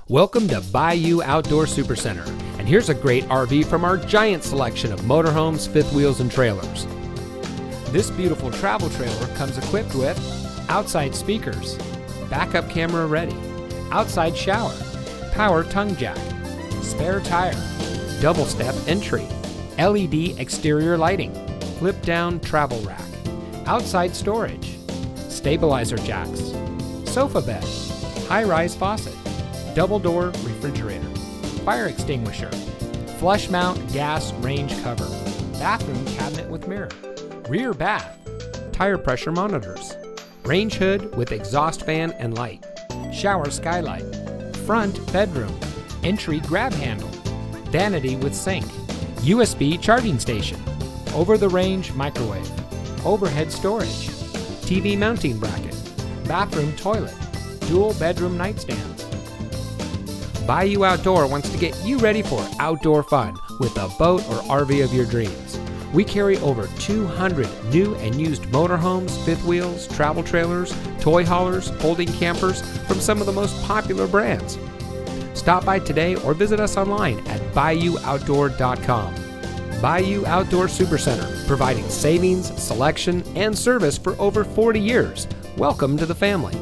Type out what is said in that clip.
Welcome to Bayou Outdoor Supercenter, and here's a great RV from our giant selection of motorhomes, fifth wheels, and trailers. This beautiful travel trailer comes equipped with outside speakers, backup camera ready, outside shower, power tongue jack, spare tire, double step entry, LED exterior lighting, flip down travel rack, outside storage, stabilizer jacks, sofa bed, high-rise faucet, double door refrigerator, fire extinguisher, flush mount gas range cover, bathroom cabinet with mirror, rear bath, tire pressure monitors, range hood with exhaust fan and light, shower skylight, front bedroom, entry grab handle, vanity with sink, USB charging station, over-the-range microwave, overhead storage, TV mounting bracket, bathroom toilet, dual bedroom nightstands. Bayou Outdoor wants to get you ready for outdoor fun with a boat or RV of your dreams. We carry over 200 new and used motorhomes, fifth wheels, travel trailers, toy haulers, folding campers from some of the most popular brands. Stop by today or visit us online at BayouOutdoor.com. Bayou Outdoor Supercenter, providing savings, selection, and service for over 40 years. Welcome to the family.